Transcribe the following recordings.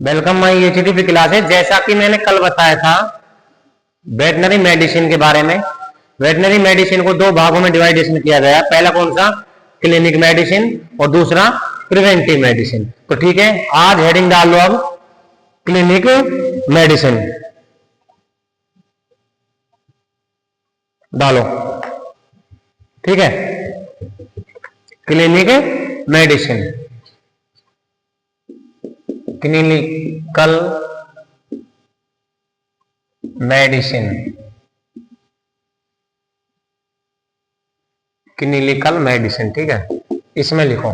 Welcome my HTP classes. जैसा कि मैंने कल बताया था वेटनरी मेडिसिन के बारे में, वेटनरी मेडिसिन को दो भागों में डिवाइडेशन किया गया। पहला कौन सा? क्लिनिक मेडिसिन और दूसरा प्रिवेंटिव मेडिसिन। तो ठीक है, आज हेडिंग डाल लो अब क्लिनिक मेडिसिन डालो। ठीक है, clinic medicine, clinical medicine, clinical medicine. ठीक है, इसमें लिखो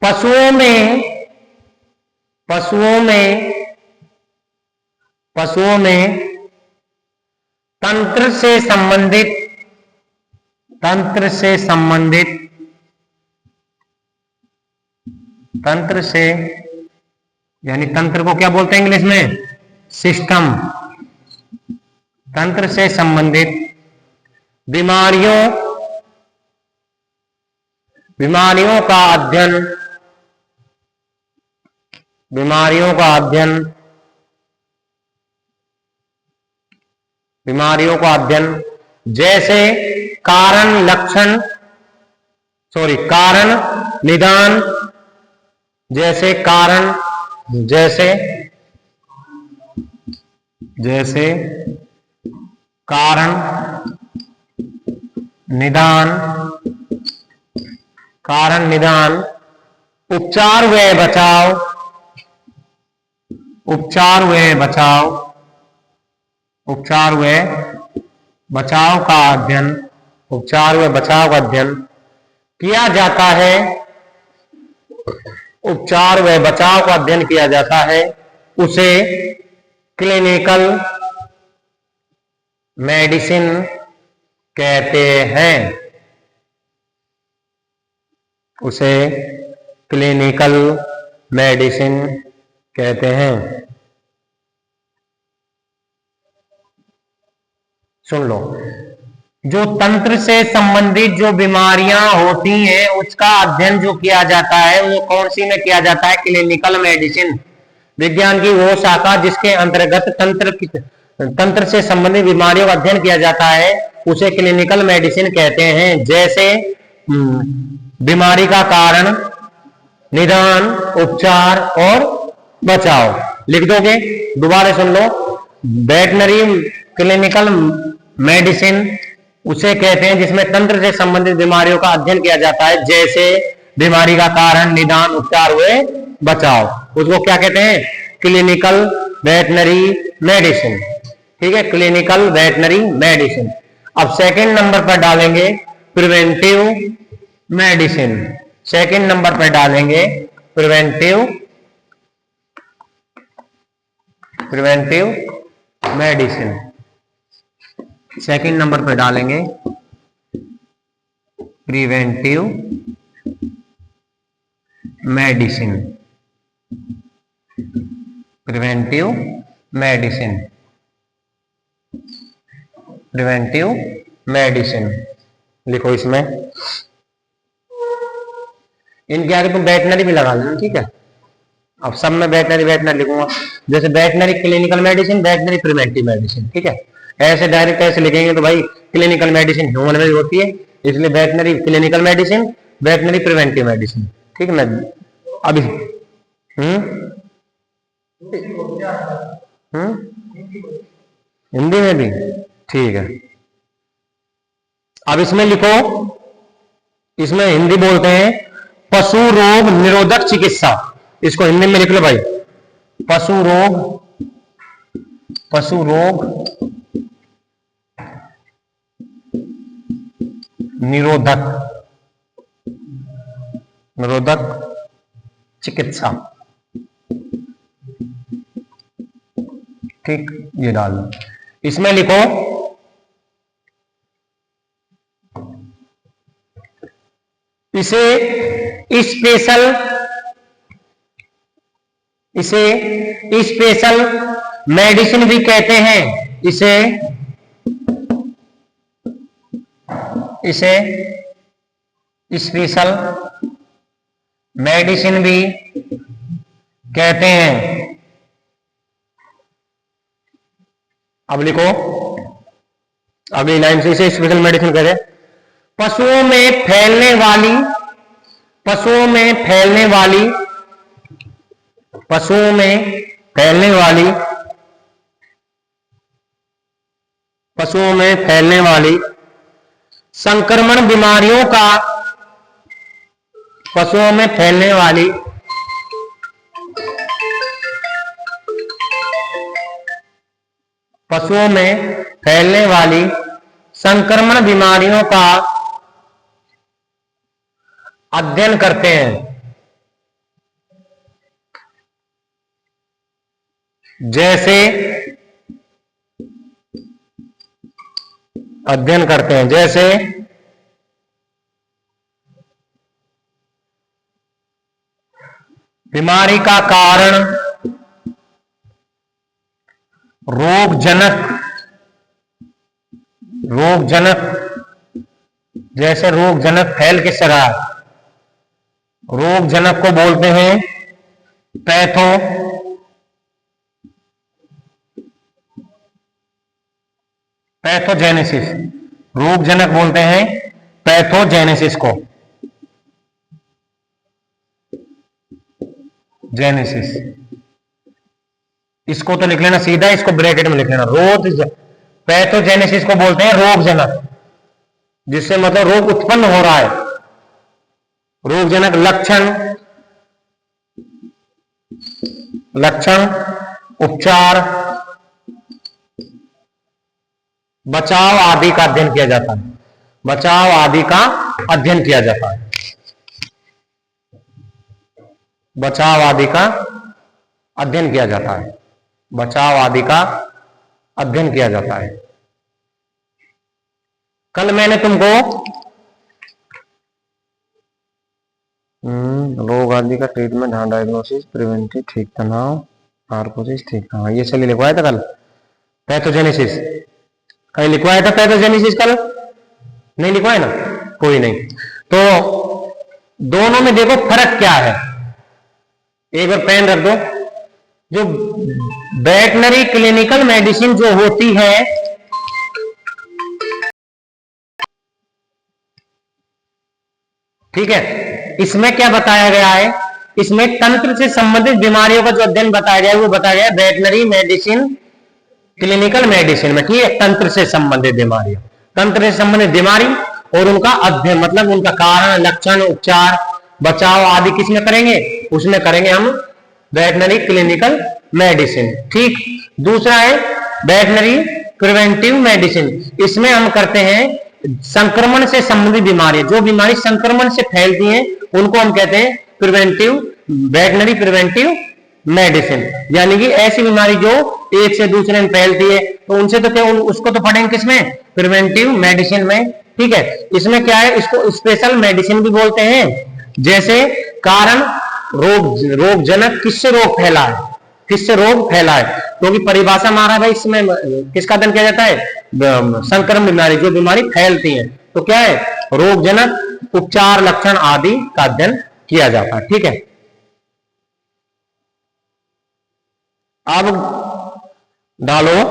पशुओं में तंत्र से यानी तंत्र को क्या बोलते हैं इंग्लिश में? सिस्टम। तंत्र से संबंधित बीमारियों का अध्ययन जैसे कारण निदान, जैसे कारण निदान, उपचार व बचाव का अध्ययन किया जाता है। उपचार व बचाव का अध्ययन किया जाता है, उसे क्लिनिकल मेडिसिन कहते हैं। उसे क्लिनिकल मेडिसिन कहते हैं। सुन लो, जो तंत्र से संबंधित जो बीमारियां होती हैं उसका अध्ययन जो किया जाता है वो कौन सी में किया जाता है? Clinical medicine. विज्ञान की वो शाखा जिसके अंतर्गत तंत्र से संबंधित बीमारियों का अध्ययन किया जाता है उसे क्लिनिकल मेडिसिन कहते हैं। जैसे बीमारी का कारण, निदान, उपचार और बचाव। लिख दोगे? दोबारा सुन लो, वेटनरी क्लिनिकल मेडिसिन उसे कहते हैं जिसमें तंत्र से संबंधित बीमारियों का अध्ययन किया जाता है, जैसे बीमारी का कारण, निदान, उपचार हुए बचाव। उसको क्या कहते हैं? Clinical veterinary medicine. ठीक है, क्लिनिकल वेटनरी मेडिसिन। अब सेकंड नंबर पर डालेंगे प्रिवेंटिव मेडिसिन। सेकंड नंबर पर डालेंगे प्रिवेंटिव मेडिसिन। सेकंड नंबर पर डालेंगे प्रिवेंटिव मेडिसिन। प्रिवेंटिव मेडिसिन लिखो इसमें। इनके आगे तुम वेटनरी भी लगा लेना। ठीक है, अब सब में वेटनरी लिखूंगा। जैसे veterinary clinical medicine, veterinary preventive medicine. ठीक है, ऐसे डायरेक्ट ऐसे लिखेंगे तो भाई क्लिनिकल मेडिसिन ह्यूमन में भी होती है, इसलिए veterinary clinical medicine, veterinary preventive medicine. ठीक है ना? अभी हिंदी में भी ठीक है। अब इसमें लिखो, इसमें हिंदी बोलते हैं पशु रोग निरोधक चिकित्सा। इसको हिंदी में लिख लो भाई, पशु रोग निरोधक चिकित्सा। ठीक, ये डाल लो। इसमें लिखो इसे स्पेशल मेडिसिन भी कहते हैं। इसे इसे स्पेशल मेडिसिन भी कहते हैं। अब लिखो अगली लाइन से, इसे स्पेशल मेडिसिन कहते हैं। पशुओं में फैलने वाली पशुओं में फैलने वाली पशुओं में फैलने वाली पशुओं में फैलने वाली संक्रमण बीमारियों का पशुओं में फैलने वाली पशुओं में फैलने वाली संक्रमण बीमारियों का अध्ययन करते हैं। जैसे अध्ययन करते हैं, जैसे बीमारी का कारण, रोगजनक जैसे रोगजनक फैल किससे रहा है, रोगजनक को बोलते हैं पैथोजेनेसिस। रोगजनक बोलते हैं पैथोजेनेसिस को, जेनेसिस। इसको तो लिख लेना सीधा, इसको ब्रैकेट में लिख लेना। पैथोजेनेसिस को बोलते हैं रोगजनक, जिससे मतलब रोग उत्पन्न हो रहा है। रोगजनक लक्षण, उपचार, बचाव आदि का अध्ययन किया जाता है। बचाव आदि का अध्ययन किया जाता है। बचाव आदि का अध्ययन किया जाता है। बचाव आदि का अध्ययन किया जाता है। कल मैंने तुमको रोग आदि का ट्रीटमेंट, हाँ, डायग्नोसिस, प्रिवेंटिव, ठीक तनाव, नार्कोसिस, ठीक, हाँ, ये चलिए लिखवाया था कल। पैथोजेनेसिस कहीं लिखवाया था, पैथोजेनेसिस कल नहीं लिखवाया ना, कोई नहीं। तो दोनों में देखो फर्क क्या है, एक बार पेन रख दो। जो वेटनरी क्लिनिकल मेडिसिन जो होती है, ठीक है, इसमें क्या बताया गया है, इसमें तंत्र से संबंधित बीमारियों का जो अध्ययन बताया गया है वो बताया गया है वेटनरी मेडिसिन क्लिनिकल मेडिसिन में, ठीक है। तंत्र से संबंधित बीमारियां, तंत्र से संबंधित बीमारी और उनका अध्ययन, मतलब उनका कारण, लक्षण, उपचार, बचाव आदि किसमें करेंगे, उसमें करेंगे हम वेटनरी क्लिनिकल मेडिसिन, ठीक। दूसरा है वेटनरी प्रिवेंटिव मेडिसिन, इसमें हम करते हैं संक्रमण से संबंधित बीमारियां, जो बीमारी संक्रमण से फैलती हैं उनको हम कहते हैं वेटनरी प्रिवेंटिव मेडिसिन। यानी कि ऐसी बीमारी जो एक से दूसरे में फैलती है, तो उनसे तो क्या, उसको तो पढ़ेंगे किसमें, प्रिवेंटिव मेडिसिन में, ठीक है। इसमें क्या है, इसको स्पेशल मेडिसिन भी बोलते हैं। जैसे कारण, रोगजनक, किससे रोग फैला है, किससे रोग फैला है, क्योंकि तो परिभाषा मारा भाई, इसमें किसका अध्ययन किया जाता है, संक्रमण बीमारी, जो बीमारी फैलती है, तो क्या है, रोगजनक, उपचार, लक्षण आदि का अध्ययन किया जाता है, ठीक है। अब डालो,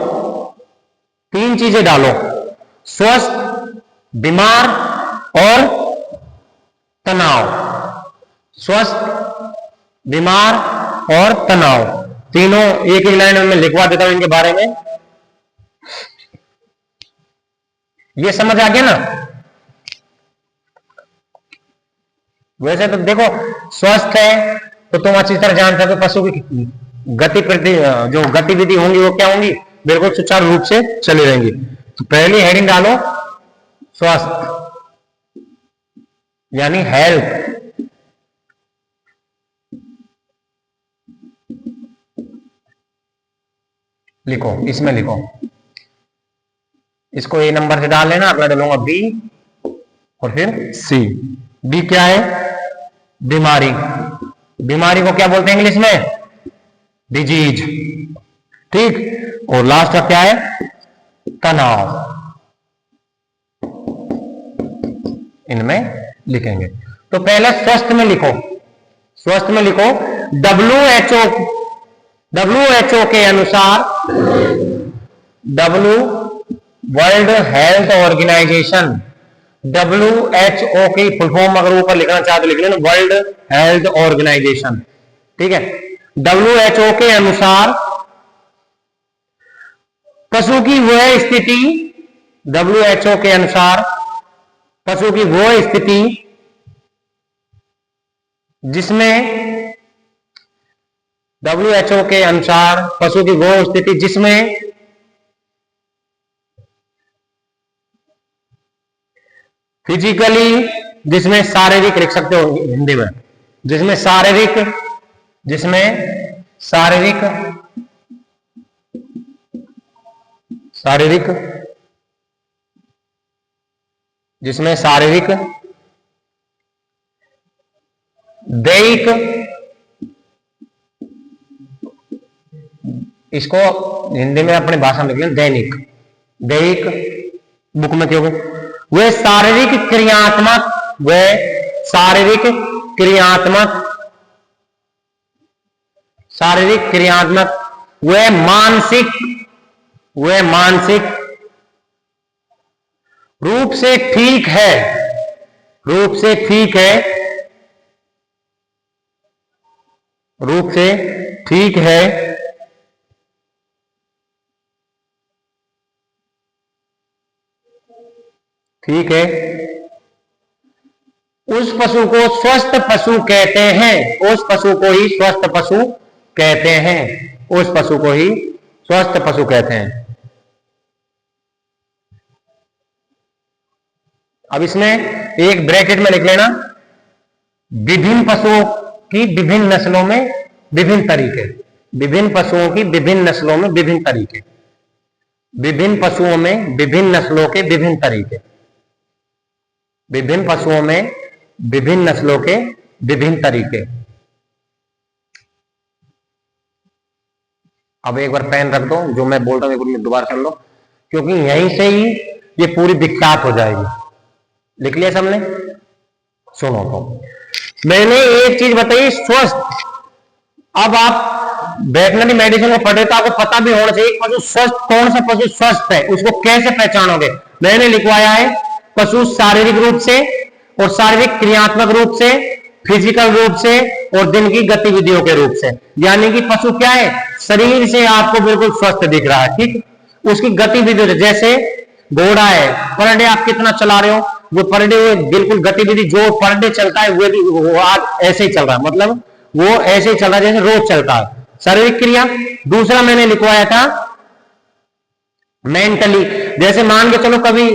तीन चीजें डालो, स्वस्थ, बीमार और तनाव। स्वस्थ, बीमार और तनाव, तीनों एक ही लाइन में लिखवा देता हूं इनके बारे में। ये समझ आ गया ना। वैसे तो देखो, स्वस्थ है तो तुम अच्छी तरह जानते हो पशु की जो गतिविधि होंगी वो क्या होंगी, बिल्कुल सुचारू रूप से चली रहेंगी। तो पहली हेडिंग डालो स्वस्थ, यानी हेल्थ। लिखो, इसमें लिखो, इसको ए नंबर से डाल लेना, अगला डालूंगा बी और फिर सी। बी क्या है, बीमारी। बीमारी को क्या बोलते हैं इंग्लिश में, डिजीज, ठीक। और लास्ट का क्या है, तनाव। इनमें लिखेंगे। तो पहले स्वस्थ में लिखो, स्वस्थ में लिखो WHO के अनुसार, W world health organization, WHO की फुल फॉर्म अगर ऊपर लिखना चाहते तो लिख लेना वर्ल्ड हेल्थ ऑर्गेनाइजेशन, ठीक है। WHO के अनुसार पशु की वह स्थिति, WHO के अनुसार पशु की वह स्थिति जिसमें, WHO के अनुसार पशु की वह स्थिति जिसमें फिजिकली, जिसमें शारीरिक लिख सकते हो हिंदी में, जिसमें शारीरिक, जिसमें शारीरिक शारीरिक जिसमें शारीरिक, दैहिक, इसको हिंदी में अपनी भाषा में लिख लें दैनिक, दैहिक बुक में क्यों, वे शारीरिक क्रियात्मक, वे शारीरिक क्रियात्मक, शारीरिक क्रियात्मक, वे मानसिक, वे मानसिक रूप से ठीक है, रूप से ठीक है, रूप से ठीक है, ठीक है, उस पशु को स्वस्थ पशु कहते हैं, उस पशु को ही स्वस्थ पशु कहते हैं, उस पशु को ही स्वस्थ पशु कहते हैं। अब इसमें एक ब्रैकेट में लिख लेना विभिन्न पशुओं की विभिन्न नस्लों में विभिन्न तरीके, विभिन्न पशुओं की विभिन्न नस्लों में विभिन्न तरीके, विभिन्न पशुओं में विभिन्न नस्लों के विभिन्न तरीके, विभिन्न पशुओं में विभिन्न नस्लों के विभिन्न तरीके। अब एक बार पेन रख दो, जो मैं बोल रहा हूं दोबारा सुन लो, क्योंकि यहीं से ही ये पूरी विख्यात हो जाएगी। लिख लिया सबने? सुनो तो मैंने एक चीज बताई स्वस्थ। अब आप वेटनरी मेडिसिन को पढ़े तो आपको पता भी होना चाहिए पशु स्वस्थ, कौन सा पशु स्वस्थ है, उसको कैसे पहचानोगे। मैंने लिखवाया है पशु शारीरिक रूप से और शारीरिक क्रियात्मक रूप से, फिजिकल रूप से और दिन की गतिविधियों के रूप से। यानी कि पशु क्या है, शरीर से आपको बिल्कुल स्वस्थ दिख रहा है, ठीक। उसकी गतिविधि, जैसे घोड़ा है, पर डे आप कितना चला रहे हो, वो पर डे बिल्कुल गतिविधि जो पर डे चलता है वो आज ऐसे ही चल रहा है, मतलब वो ऐसे ही चल रहा है जैसे रोज चलता है, शारीरिक क्रिया। दूसरा मैंने लिखवाया था मेंटली, जैसे मान के चलो कभी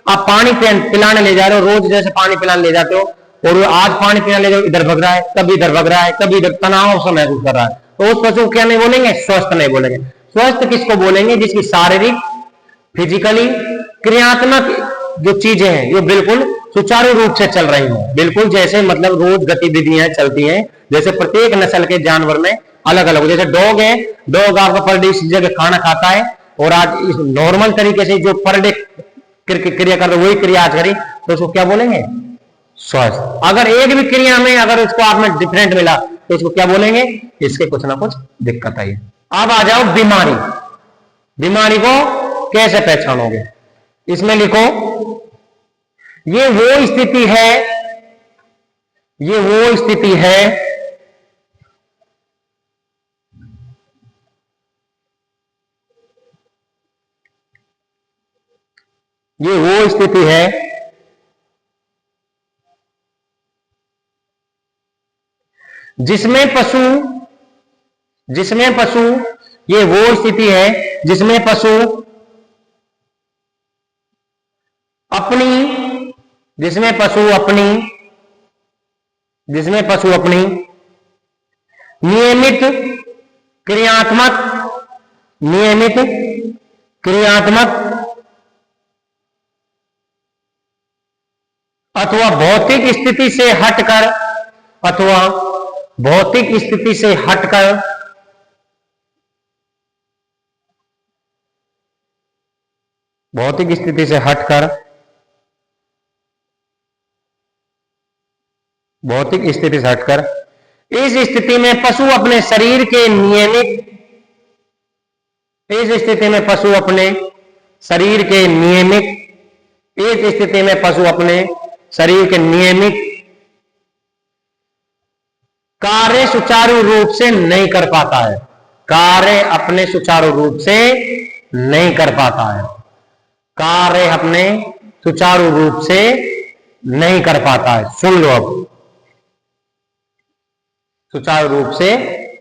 आप पानी पिलाने ले जा रहे हो, रोज जैसे पानी पिलाने ले जाते हो और आज पानी पिलाने ले जाओ, इधर भग रहा है, कभी इधर भग रहा है, कभी इधर तनाव सा महसूस कर रहा है, तो उस पशु को क्या नहीं बोलेंगे, स्वस्थ नहीं बोलेंगे। स्वस्थ किसको बोलेंगे, जिसकी शारीरिक फिजिकली क्रियात्मक जो चीजें हैं ये बिल्कुल सुचारू रूप से चल रही हैं, बिल्कुल जैसे मतलब रोज गतिविधियां चलती हैं, जैसे प्रत्येक नस्ल के जानवर में अलग अलग, जैसे डॉग है, डॉग आपका पर डे इस जगह खाना खाता है और आज इस नॉर्मल तरीके से जो पर डे क्रिया कर वही क्रिया आज करी, तो उसको क्या बोलेंगे, स्वस्थ। अगर एक भी क्रिया में अगर उसको आप में डिफरेंट मिला तो उसको क्या बोलेंगे, इसके कुछ ना कुछ दिक्कत आई। अब आ जाओ बीमारी, बीमारी को कैसे पहचानोगे। इसमें लिखो ये वो स्थिति है, ये वो स्थिति है ये वो स्थिति है जिसमें पशु ये वो स्थिति है जिसमें पशु अपनी नियमित क्रियात्मक अथवा भौतिक स्थिति से हटकर भौतिक स्थिति से हटकर, इस स्थिति में पशु अपने शरीर के नियमित, इस स्थिति में पशु अपने शरीर के नियमित, इस स्थिति में पशु अपने शरीर के नियमित कार्य सुचारू रूप से नहीं कर पाता है, कार्य अपने सुचारू रूप से नहीं कर पाता है, कार्य अपने सुचारू रूप से नहीं कर पाता है। सुन लो, अब सुचारू रूप से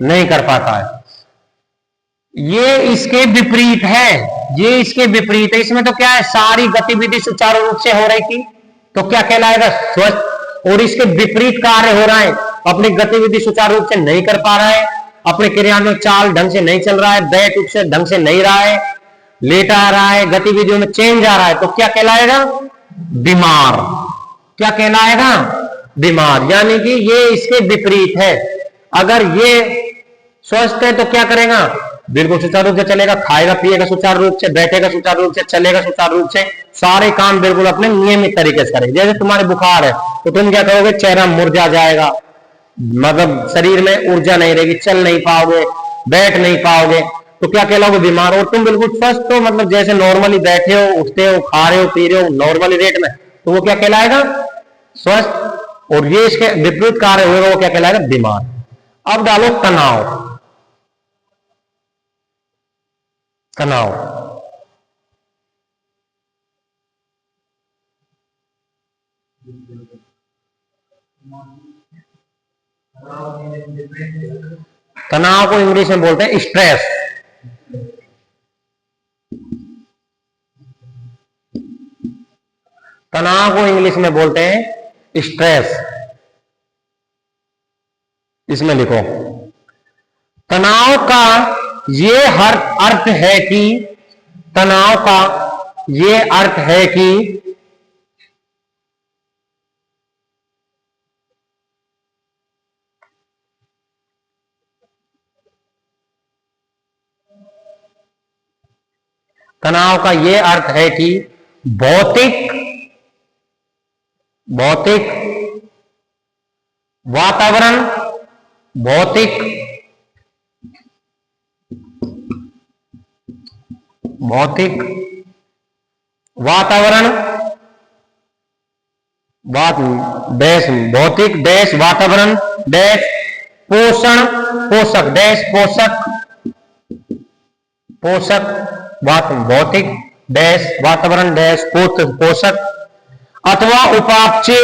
नहीं कर पाता है, ये इसके विपरीत है, ये इसके विपरीत है। इसमें तो क्या है, सारी गतिविधि सुचारू रूप से हो रही थी, तो क्या कहलाएगा, स्वस्थ। और इसके विपरीत कार्य हो रहा है, अपनी गतिविधि सुचारू रूप से नहीं कर पा रहा है, अपने क्रियान्वयन चाल ढंग से नहीं चल रहा है, बैठ उठ से ढंग से नहीं रहा है, लेटा आ रहा है, गतिविधियों में चेंज आ रहा है, तो क्या कहलाएगा, बीमार। क्या कहलाएगा, बीमार। यानी कि ये इसके विपरीत है। अगर ये स्वस्थ है तो क्या करेगा, बिल्कुल सुचारू रूप से चलेगा, खाएगा पिएगा सुचारू रूप से, बैठेगा सुचारू रूप से, चलेगा सुचारू रूप से, सारे काम बिल्कुल अपने नियमित तरीके से करेगा। जैसे तुम्हारे बुखार है तो तुम क्या करोगे, चेहरा मुरझा जाएगा, मतलब शरीर में ऊर्जा नहीं रहेगी, चल नहीं पाओगे, बैठ नहीं पाओगे, तो क्या कहलाओगे, बीमार। और तुम बिल्कुल स्वस्थ हो, मतलब जैसे नॉर्मली बैठे हो, उठते हो, खा रहे हो, पी रहे हो नॉर्मली रेट में, तो वो क्या कहलाएगा, स्वस्थ। और ये इसके विपरीत कार्य होगा, वो क्या कहलाएगा, बीमार। अब डालो तनाव, तनाव। तनाव को इंग्लिश में बोलते हैं स्ट्रेस। तनाव को इंग्लिश में बोलते हैं स्ट्रेस। इसमें लिखो, तनाव का ये हर अर्थ है कि, तनाव का ये अर्थ है कि तनाव का ये अर्थ है कि भौतिक वातावरण, भौतिक वातावरण, भौतिक डैश वातावरण डैश पोषण पोषक डैश पोषक भौतिक डैश वातावरण डैश पोषक अथवा उपापचय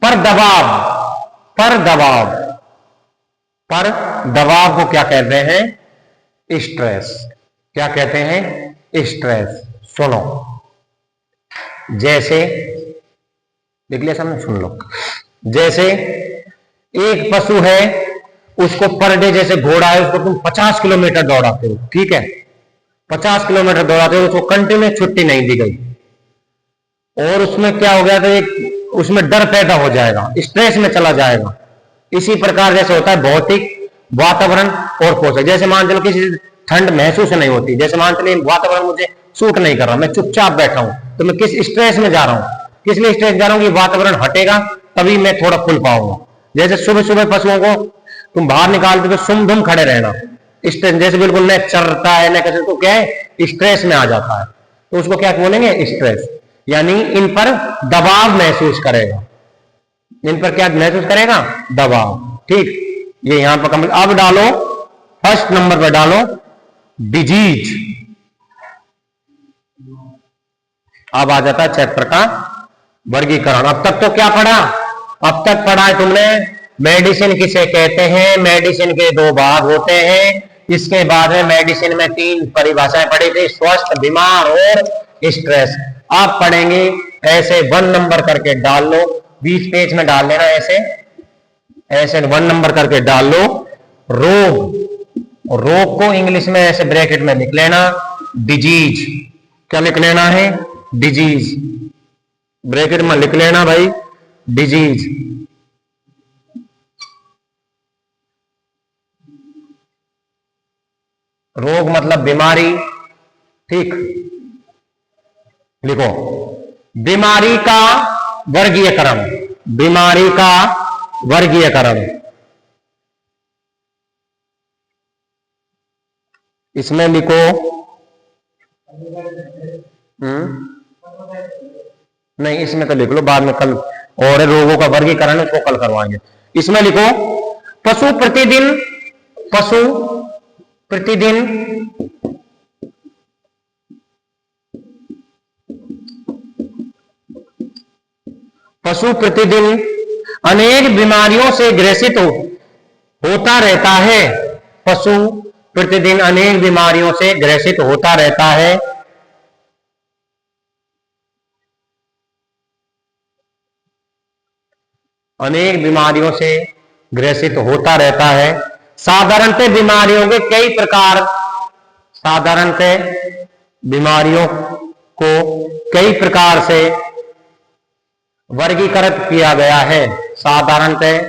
पर दबाव को क्या कहते हैं, स्ट्रेस। क्या कहते हैं, स्ट्रेस। सुनो, जैसे देख लिया सामने, सुन लो। जैसे एक पशु है, उसको पर डे, जैसे घोड़ा है, उसको तुम 50 किलोमीटर दौड़ाते हो, ठीक है, 50 किलोमीटर दौड़ाते हो, उसको कंटिन्यू छुट्टी नहीं दी गई, और उसमें क्या हो गया, तो एक उसमें डर पैदा हो जाएगा, स्ट्रेस में चला जाएगा। इसी प्रकार जैसे होता है भौतिक वातावरण और पोषक। जैसे मान चलो किसी ठंड महसूस नहीं होती, जैसे मान चलो वातावरण मुझे सूट नहीं कर रहा, मैं चुपचाप बैठा हूं, तो मैं किस स्ट्रेस में जा रहा हूं, किस लिए स्ट्रेस जा रहा हूं कि वातावरण हटेगा तभी मैं थोड़ा खुल पाऊंगा। जैसे सुबह सुबह पशुओं को तुम बाहर निकालते तो सुम धुम खड़े रहना, स्ट्रेस, जैसे बिल्कुल न चरता है न कैसे, तो क्या है, स्ट्रेस में आ जाता है, तो उसको क्या बोलेंगे, स्ट्रेस। यानी इन पर दबाव महसूस करेगा, इन पर क्या महसूस करेगा, दबाव। ठीक, ये यहां पर कंप्लीट। अब डालो, फर्स्ट नंबर पर डालो डिजीज। अब आ जाता है चैप्टर का वर्गीकरण। अब तक तो क्या पढ़ा, अब तक पढ़ा है तुमने मेडिसिन किसे कहते हैं, मेडिसिन के 2 भाग होते हैं। इसके बाद में मेडिसिन में 3 परिभाषाएं पढ़ी थी, स्वस्थ, बीमार और स्ट्रेस। आप पढ़ेंगे ऐसे 1 नंबर करके डाल लो, 20 पेज में डाल लेना, ऐसे 1 नंबर करके डाल लो। रोग, रोग को इंग्लिश में ऐसे ब्रैकेट में लिख लेना, डिजीज। क्या लिख लेना है, डिजीज, ब्रैकेट में लिख लेना भाई, डिजीज। रोग मतलब बीमारी, ठीक। लिखो बीमारी का वर्गीकरण, बीमारी का वर्गीकरण। इसमें लिखो नहीं, इसमें तो लिख लो, बाद में कल और रोगों का वर्गीकरण उसको कल करवाएंगे। इसमें लिखो पशु प्रतिदिन, पशु प्रतिदिन पशु प्रतिदिन अनेक बीमारियों से ग्रसित होता रहता है। पशु प्रतिदिन अनेक बीमारियों से ग्रसित होता रहता है। अनेक बीमारियों से ग्रसित होता रहता है। साधारणतः बीमारियों के कई प्रकार, साधारणतः बीमारियों को कई प्रकार से वर्गीकृत किया गया है। साधारणतः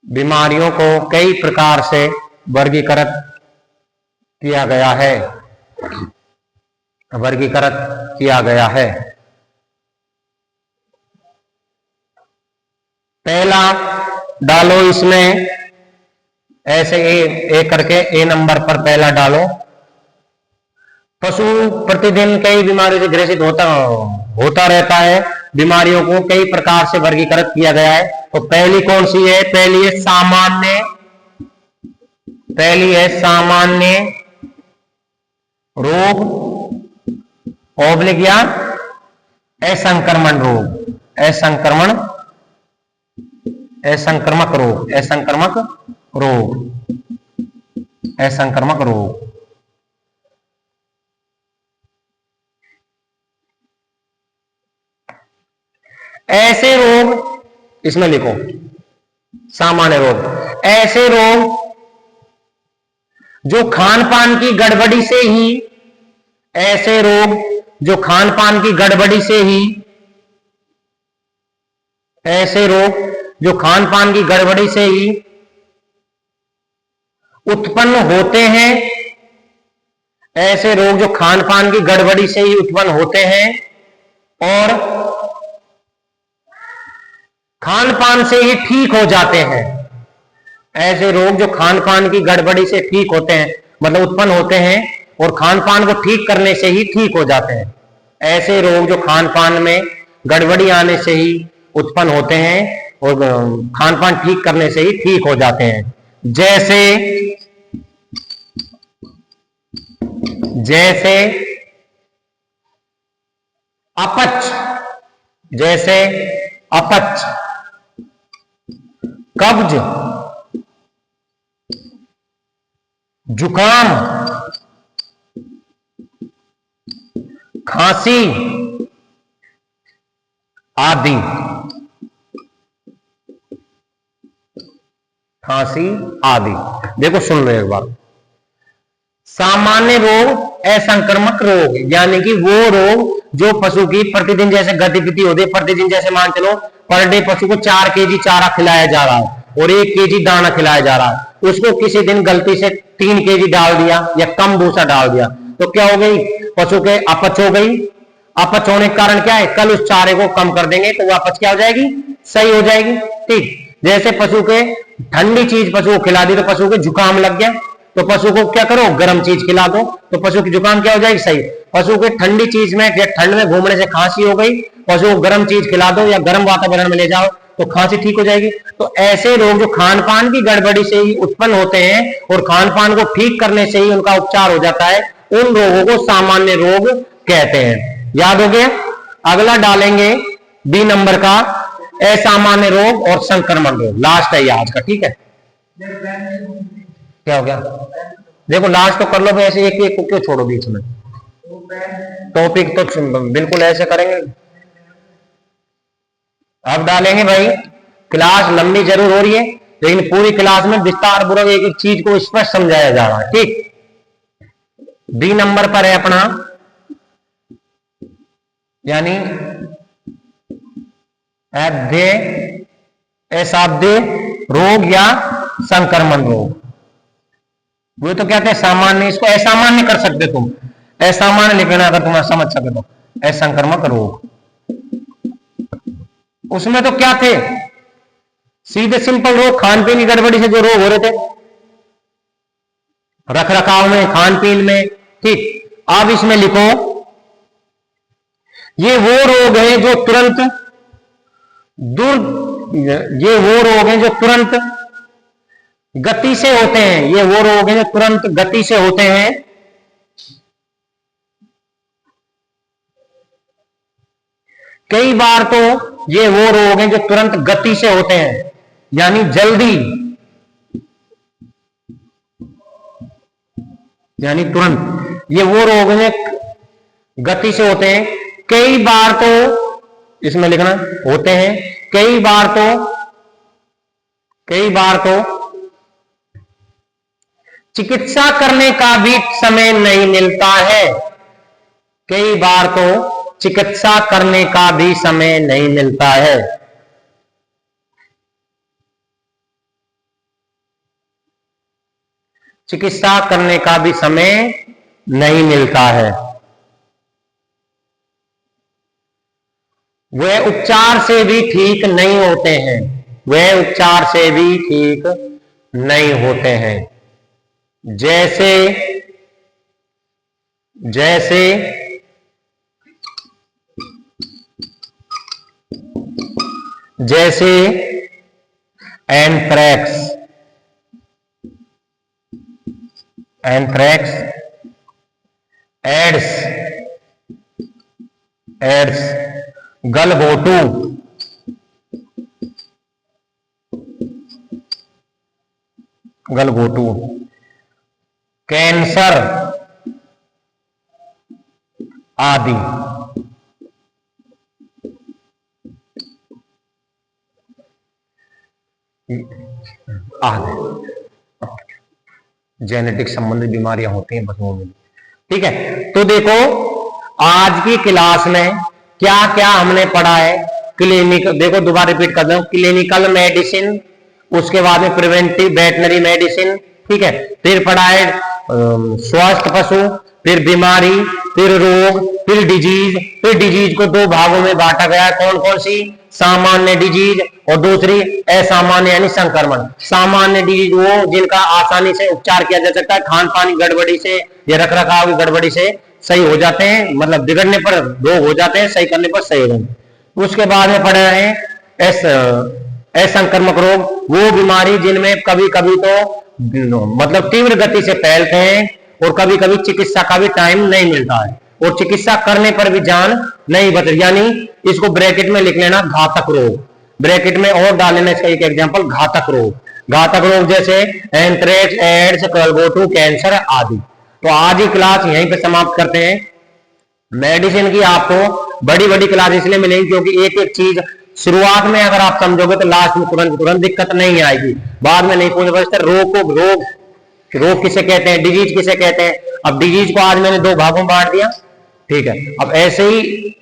बीमारियों को कई प्रकार से वर्गीकृत किया गया है, वर्गीकृत किया गया है। पहला डालो इसमें ऐसे ए करके, ए नंबर पर पहला डालो। पशु प्रतिदिन कई बीमारियों से ग्रसित होता रहता है। बीमारियों को कई प्रकार से वर्गीकृत किया गया है। तो पहली कौन सी है? पहली है सामान्य, पहली है सामान्य रोग ओब्लिक या असंक्रमण रोग, असंक्रमण, असंक्रमक रोग, असंक्रमक रोग, असंक्रमक रोग। ऐसे रोग, इसमें लिखो सामान्य रोग, ऐसे रोग जो खान पान की गड़बड़ी से ही, ऐसे रोग जो खान पान की गड़बड़ी से ही, ऐसे रोग जो खान पान की गड़बड़ी से ही उत्पन्न होते हैं, ऐसे रोग जो खान पान की गड़बड़ी से ही उत्पन्न होते हैं और खान पान से ही ठीक हो जाते हैं। ऐसे रोग जो खान पान की गड़बड़ी से ठीक होते हैं, मतलब उत्पन्न होते हैं और खान पान को ठीक करने से ही ठीक हो जाते हैं। ऐसे रोग जो खान पान में गड़बड़ी आने से ही उत्पन्न होते हैं और खान पान ठीक करने से ही ठीक हो जाते हैं। जैसे जैसे अपच, जैसे अपच, कब्ज, जुकाम, खांसी आदि, खांसी आदि। देखो सुन लो एक बार। सामान्य रोग, असंक्रमक रोग, यानी कि वो रोग जो पशु की प्रतिदिन जैसे गतिविधि होती है, प्रतिदिन जैसे मान चलो पर डे पशु को 4 केजी चारा खिलाया जा रहा है और 1 केजी दाना खिलाया जा रहा है, उसको किसी दिन गलती से 3 केजी डाल दिया या कम भूसा डाल दिया, तो क्या हो गई? पशु के अपच हो गई। अपच होने के कारण क्या है? कल उस चारे को कम कर देंगे तो वो अपच क्या हो जाएगी? सही हो जाएगी। ठीक, जैसे पशु के ठंडी चीज पशु को खिला दी तो पशु को जुकाम लग गया, तो पशु को क्या करो? गर्म चीज खिला दो तो पशु की जुकाम क्या हो जाएगी? सही। पशु के ठंडी चीज में या ठंड में घूमने से खांसी हो गई, पशु को गर्म चीज खिला दो या गर्म वातावरण में ले जाओ तो खांसी ठीक हो जाएगी। तो ऐसे रोग जो खान पान की गड़बड़ी से ही उत्पन्न होते हैं और खान पान को ठीक करने से ही उनका उपचार हो जाता है, उन रोगों को सामान्य रोग कहते हैं। याद हो गया? अगला डालेंगे बी नंबर का, असामान्य रोग और संक्रमण रोग। लास्ट है ये आज का, ठीक है? क्या हो गया? देखो लास्ट तो कर लो भाई, ऐसे एक एक को क्यों छोड़ो बीच में? टॉपिक तो बिल्कुल ऐसे करेंगे। अब डालेंगे भाई, क्लास लंबी जरूर हो रही है लेकिन पूरी क्लास में विस्तार पूर्वक एक एक चीज को स्पष्ट समझाया जा रहा है। ठीक, बी नंबर पर है अपना, यानी असाध्य रोग या संक्रमण रोग। वो तो कहते हैं सामान्य, इसको असामान्य कर सकते तुम, असामान्य लिखना अगर तुम्हें समझ सके तो, असंक्रामक रोग। उसमें तो क्या थे, सीधे सिंपल रोग, खान पीन की गड़बड़ी से जो रोग हो रहे थे, रख रखाव में, खान पीन में, ठीक। अब इसमें लिखो, ये वो रोग है जो तुरंत ये वो रोग हैं जो तुरंत गति से होते हैं, ये वो रोग हैं जो तुरंत गति से होते हैं। कई बार तो ये वो रोग हैं जो तुरंत गति से होते हैं, यानी जल्दी, यानी तुरंत, ये वो रोग हैं गति से होते हैं। कई बार तो इसमें लिखना होते हैं, कई बार तो चिकित्सा करने का भी समय नहीं मिलता है, कई बार तो चिकित्सा करने का भी समय नहीं मिलता है। चिकित्सा करने का भी समय नहीं मिलता है। वे उपचार से भी ठीक नहीं होते हैं, वे उपचार से भी ठीक नहीं होते हैं। जैसे जैसे जैसे एंथ्रेक्स, एड्स, गलघोटू, कैंसर आदि। जेनेटिक संबंधित बीमारियां होती हैं पशुओं में, ठीक है। तो देखो आज की क्लास में क्या क्या हमने पढ़ा है, क्लिनिक, देखो दोबारा रिपीट कर दूं, क्लिनिकल मेडिसिन, उसके बाद में प्रिवेंटिव वेटनरी मेडिसिन, ठीक है। फिर पढ़ा है स्वस्थ पशु, फिर बीमारी, फिर रोग, फिर डिजीज को दो भागों में बांटा गया है, कौन कौन सी, सामान्य डिजीज और दूसरी असामान्य यानी संक्रमण। सामान्य डिजीज वो जिनका आसानी से उपचार किया जा सकता है, खान पान की गड़बड़ी से या रख रखाव की गड़बड़ी से सही हो जाते हैं, मतलब बिगड़ने पर रोग हो जाते हैं, सही करने पर सही हो जाते हैं। उसके बाद में पढ़े हैं असंक्रामक रोग, वो बीमारी जिनमें कभी कभी तो मतलब तीव्र गति से फैलते हैं और कभी कभी चिकित्सा का भी टाइम नहीं मिलता है, और चिकित्सा करने पर भी जान नहीं बचती, यानी इसको ब्रैकेट में लिख लेना घातक रोग, ब्रैकेट में और डाल लेना इसका एक एग्जांपल घातक रोग जैसे एंथ्रेक्स, एड्स, गलघोटू, कैंसर आदि। तो आज की क्लास यहीं पे समाप्त करते हैं। मेडिसिन की आपको बड़ी बड़ी क्लास इसलिए मिलेगी क्योंकि एक एक चीज शुरुआत में अगर आप समझोगे तो लास्ट में तुरंत दिक्कत नहीं आएगी, बाद में नहीं पूछते रोग किसे कहते हैं, डिजीज किसे कहते हैं। अब डिजीज को आज मैंने दो भागों में बांट दिया, ठीक है। अब ऐसे ही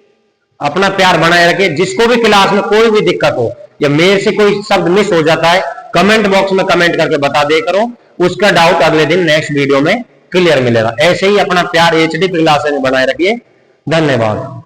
अपना प्यार बनाए रखिए, जिसको भी क्लास में कोई भी दिक्कत हो या मेरे से कोई शब्द मिस हो जाता है, कमेंट बॉक्स में कमेंट करके बता दे करो, उसका डाउट अगले दिन नेक्स्ट वीडियो में क्लियर मिलेगा। ऐसे ही अपना प्यार HD क्लासेस में बनाए रखिए। धन्यवाद।